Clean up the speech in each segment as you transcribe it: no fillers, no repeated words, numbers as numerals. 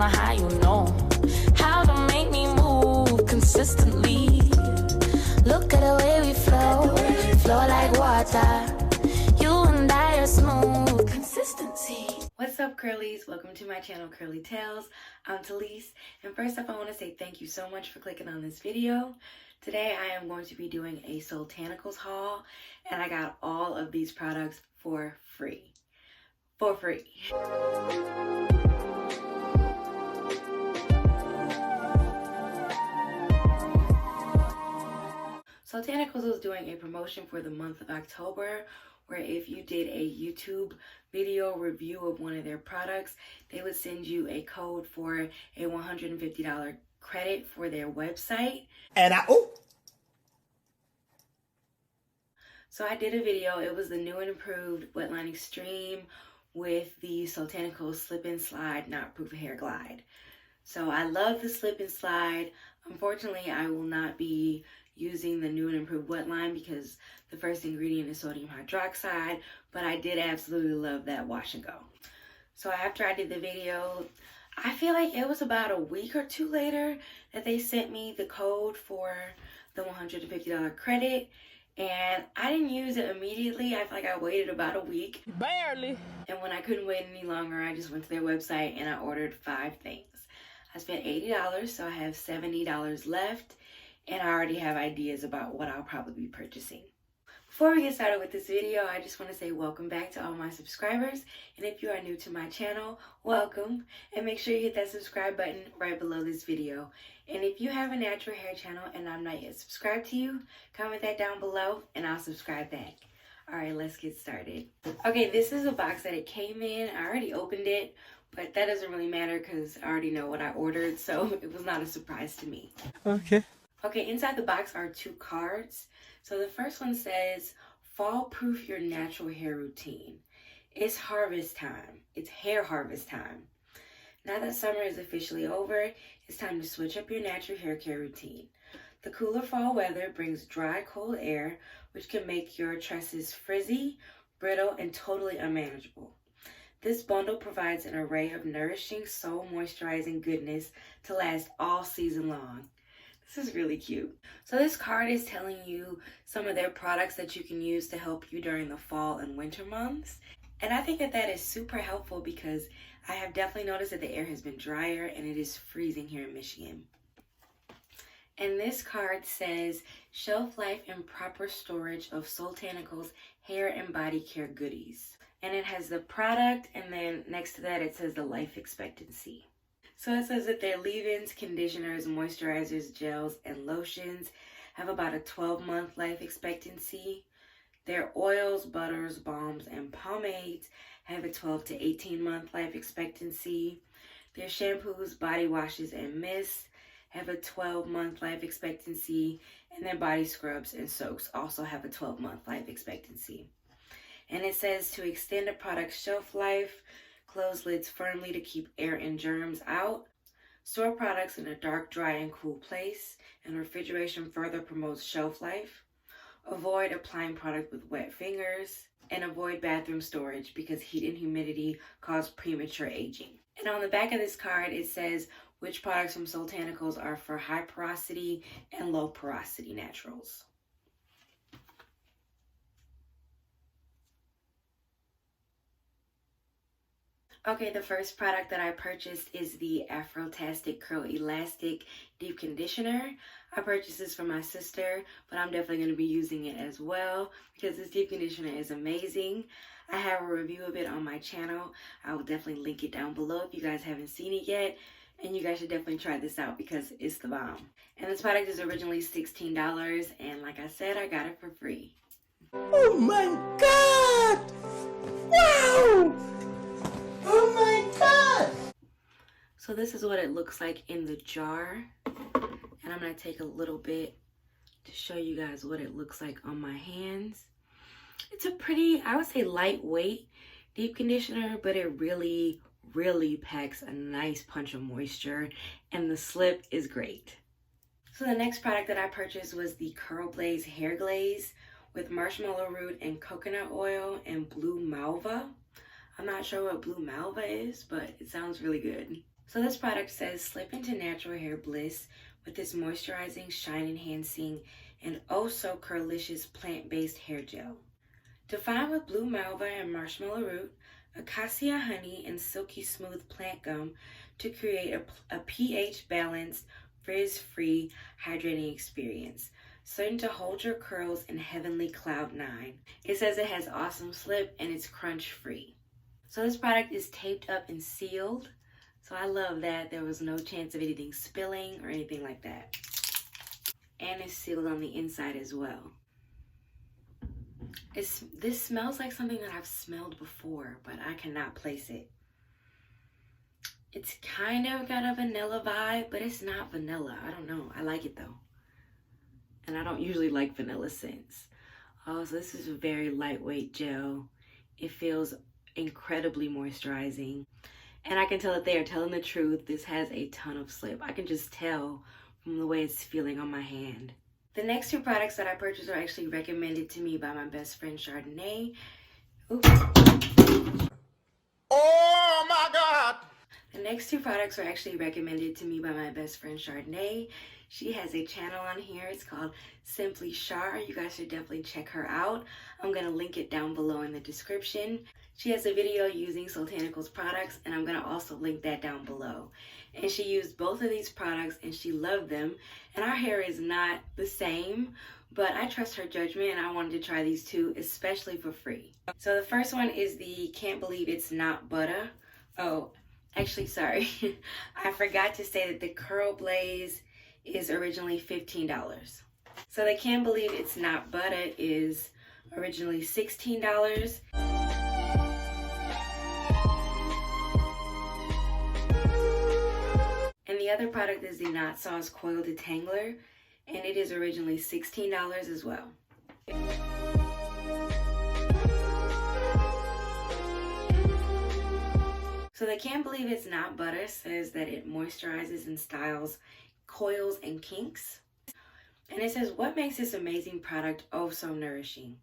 know how you know how to make me move consistently. Look at the way we flow like water. You and I are smooth consistency. What's up, Curlies? Welcome to my channel, Curly Tales. I'm Talise, and first off, I want to say thank you so much for clicking on this video. Today, I am going to be doing a Soultanicals haul, and I got all of these products for free. For free. Soultanicals was doing a promotion for the month of October, where if you did a YouTube video review of one of their products, they would send you a code for a $150 credit for their website. So I did a video. It was the new and improved Wetline Extreme with the Soultanicals Slip and Slide Knot Proof Hair Glide. So I love the slip and slide. Unfortunately, I will not be using the new and improved Wetline because the first ingredient is sodium hydroxide, but I did absolutely love that wash and go. So after I did the video, I feel like it was about a week or two later that they sent me the code for the $150 credit, and I didn't use it immediately. I feel like I waited about a week. Barely. And when I couldn't wait any longer, I just went to their website and I ordered 5 things. I spent $80, so I have $70 left, and I already have ideas about what I'll probably be purchasing. Before we get started with this video, I just want to say welcome back to all my subscribers, and if you are new to my channel, welcome, and make sure you hit that subscribe button right below this video. And if you have a natural hair channel and I'm not yet subscribed to you, comment that down below and I'll subscribe back. Alright, let's get started. Okay, this is a box that it came in. I already opened it, but that doesn't really matter because I already know what I ordered, so it was not a surprise to me. Okay, inside the box are 2 cards. So the first one says, fall proof your natural hair routine. It's harvest time. It's hair harvest time. Now that summer is officially over, it's time to switch up your natural hair care routine. The cooler fall weather brings dry, cold air, which can make your tresses frizzy, brittle, and totally unmanageable. This bundle provides an array of nourishing, soul moisturizing goodness to last all season long. This is really cute. So this card is telling you some of their products that you can use to help you during the fall and winter months. And I think that that is super helpful because I have definitely noticed that the air has been drier and it is freezing here in Michigan. And this card says, shelf life and proper storage of Soultanicals hair and body care goodies. And it has the product, and then next to that it says the life expectancy. So it says that their leave-ins, conditioners, moisturizers, gels, and lotions have about a 12-month life expectancy. Their oils, butters, balms, and pomades have a 12 to 18-month life expectancy. Their shampoos, body washes, and mists have a 12-month life expectancy. And their body scrubs and soaks also have a 12-month life expectancy. And it says to extend a product's shelf life, close lids firmly to keep air and germs out. Store products in a dark, dry, and cool place, and refrigeration further promotes shelf life. Avoid applying product with wet fingers, and avoid bathroom storage because heat and humidity cause premature aging. And on the back of this card, it says which products from Soultanicals are for high porosity and low porosity naturals. Okay, the first product that I purchased is the Afrotastic Curl Elastic Deep Conditioner. I purchased this for my sister, but I'm definitely going to be using it as well because this deep conditioner is amazing. I have a review of it on my channel. I will definitely link it down below if you guys haven't seen it yet. And you guys should definitely try this out because it's the bomb. And this product is originally $16, and like I said, I got it for free. Oh my God! Wow! Oh my God! So this is what it looks like in the jar. And I'm going to take a little bit to show you guys what it looks like on my hands. It's a pretty, I would say lightweight deep conditioner, but it really packs a nice punch of moisture, and the slip is great. So the next product that I purchased was the Curl Blaze Hair Glaze with marshmallow root and coconut oil and blue malva. I'm not sure what blue malva is, but it sounds really good. So this product says, slip into natural hair bliss with this moisturizing, shine enhancing, and oh so curlicious plant-based hair gel. Defined with blue malva and marshmallow root, acacia honey, and silky smooth plant gum to create a pH-balanced, frizz-free, hydrating experience, certain to hold your curls in heavenly cloud nine. It says it has awesome slip and it's crunch-free. So this product is taped up and sealed. So I love that. There was no chance of anything spilling or anything like that. And it's sealed on the inside as well. This smells like something that I've smelled before, but I cannot place it. It's kind of got a vanilla vibe, but it's not vanilla. I don't know. I like it though. And I don't usually like vanilla scents. Oh, so this is a very lightweight gel. It feels incredibly moisturizing. And I can tell that they are telling the truth. This has a ton of slip. I can just tell from the way it's feeling on my hand. The next two products that I purchased are actually recommended to me by my best friend Chardonnay. Oops. Oh my God! The next two products are actually recommended to me by my best friend Chardonnay. She has a channel on here. It's called Simply Char. You guys should definitely check her out. I'm going to link it down below in the description. She has a video using Soultanicals products, and I'm going to also link that down below. And she used both of these products and she loved them. And our hair is not the same, but I trust her judgment and I wanted to try these two, especially for free. So the first one is the Can't Believe It's Not Butta. Oh, actually, sorry. I forgot to say that the Curl Blaze is originally $15. So the Can't Believe It's Not Butta is originally $16. And the other product is the Knot Sauce Coil Detangler, and it is originally $16 as well. So the Can't Believe It's Not Butta says that it moisturizes and styles coils and kinks. And it says, what makes this amazing product oh so nourishing?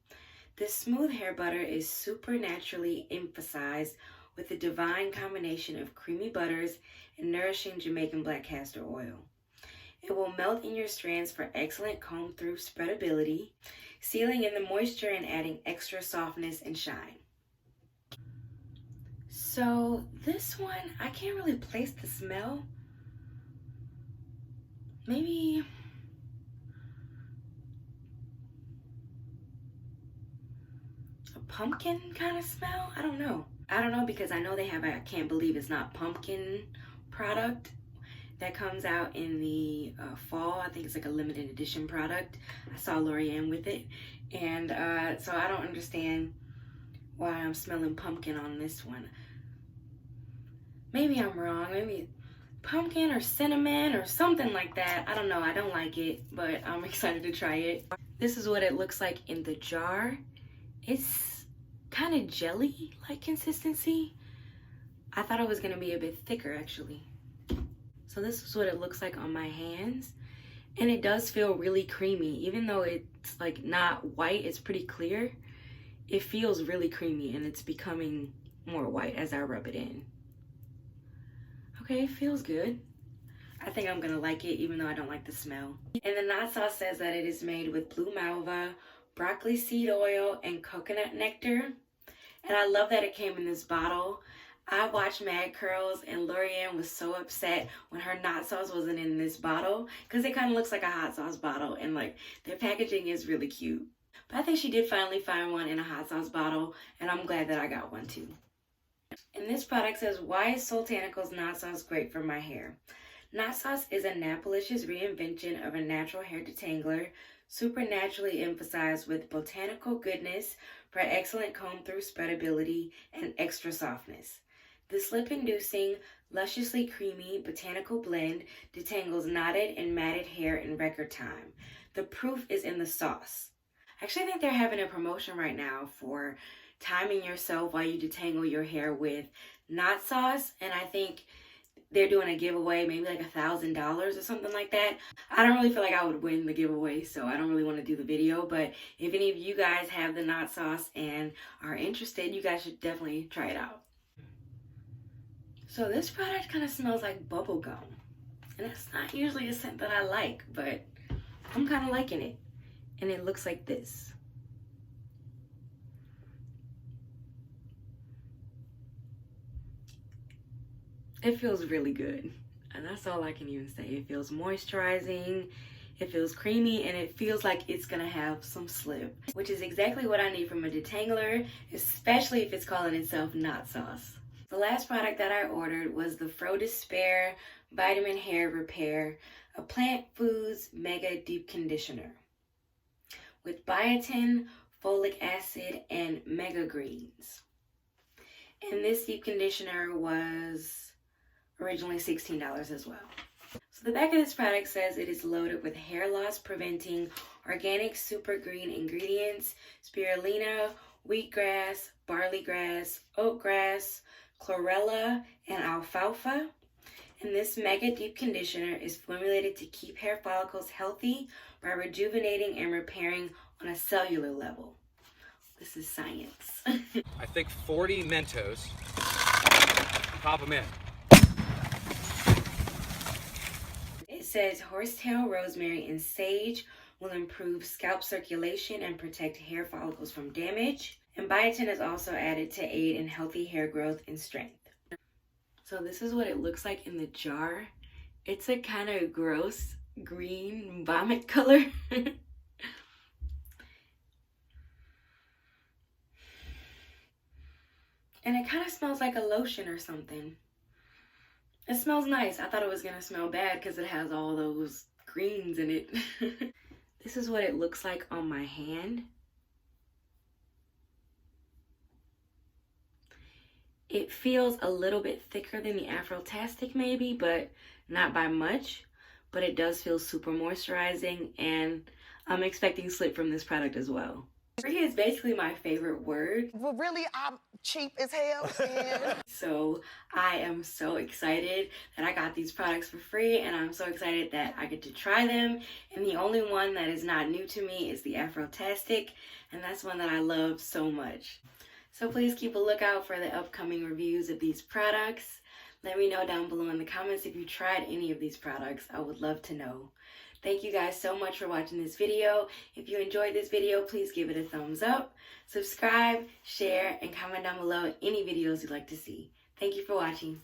This smooth hair butter is supernaturally emphasized with a divine combination of creamy butters and nourishing Jamaican black castor oil. It will melt in your strands for excellent comb through spreadability, sealing in the moisture and adding extra softness and shine. So this one, I can't really place the smell. Maybe a pumpkin kind of smell? I don't know. Because I know they have a Can't Believe It's Not Pumpkin product that comes out in the fall. I think it's like a limited edition product. I saw L'Oreal with it. And so I don't understand why I'm smelling pumpkin on this one. Maybe I'm wrong. Maybe pumpkin or cinnamon or something like that. I don't know. I don't like it, but I'm excited to try it. This is what it looks like in the jar. It's kind of jelly-like consistency. I thought it was going to be a bit thicker, actually. So this is what it looks like on my hands. And it does feel really creamy. Even though it's like not white, it's pretty clear. It feels really creamy and it's becoming more white as I rub it in. Okay, it feels good. I think I'm gonna like it even though I don't like the smell. And the Knot Sauce says that it is made with blue malva, broccoli seed oil, and coconut nectar. And I love that it came in this bottle. I watched Mad Curls and L'Oreal was so upset when her Knot Sauce wasn't in this bottle because it kind of looks like a hot sauce bottle and like their packaging is really cute. But I think she did finally find one in a hot sauce bottle and I'm glad that I got one too. And this product says, why is Soultanicals Knot Sauce great for my hair? Knot Sauce is a Napalicious reinvention of a natural hair detangler, supernaturally emphasized with botanical goodness for excellent comb-through spreadability and extra softness. The slip-inducing, lusciously creamy botanical blend detangles knotted and matted hair in record time. The proof is in the sauce. I actually think they're having a promotion right now for timing yourself while you detangle your hair with Knot Sauce, and I think they're doing a giveaway, maybe like $1,000 or something like that. I don't really feel like I would win the giveaway, so I don't really want to do the video. But if any of you guys have the Knot Sauce and are interested, you guys should definitely try it out. So this product kind of smells like bubble gum. And it's not usually a scent that I like, but I'm kind of liking it. And it looks like this. It feels really good. And that's all I can even say. It feels moisturizing, it feels creamy, and it feels like it's gonna have some slip, which is exactly what I need from a detangler, especially if it's calling itself Not Sauce. The last product that I ordered was the Fro Despair Vitamin Hair Repair, a plant foods mega deep conditioner with biotin, folic acid, and mega greens. And this deep conditioner was originally $16 as well. So the back of this product says it is loaded with hair loss preventing organic super green ingredients, spirulina, wheatgrass, barley grass, oatgrass, chlorella, and alfalfa. And this mega deep conditioner is formulated to keep hair follicles healthy by rejuvenating and repairing on a cellular level. This is science. I think 40 Mentos. Pop them in. It says horsetail, rosemary, and sage will improve scalp circulation and protect hair follicles from damage. And biotin is also added to aid in healthy hair growth and strength. So this is what it looks like in the jar. It's a kind of gross green vomit color. And it kind of smells like a lotion or something. It smells nice. I thought it was going to smell bad because it has all those greens in it. This is what it looks like on my hand. It feels a little bit thicker than the Afrotastic maybe, but not by much. But it does feel super moisturizing, and I'm expecting slip from this product as well. Free is basically my favorite word. Well, really, I'm cheap as hell. And So I am so excited that I got these products for free, and I'm so excited that I get to try them. And the only one that is not new to me is the Afrotastic, and that's one that I love so much. So please keep a lookout for the upcoming reviews of these products. Let me know down below in the comments if you tried any of these products. I would love to know. Thank you guys so much for watching this video. If you enjoyed this video, please give it a thumbs up, subscribe, share, and comment down below any videos you'd like to see. Thank you for watching.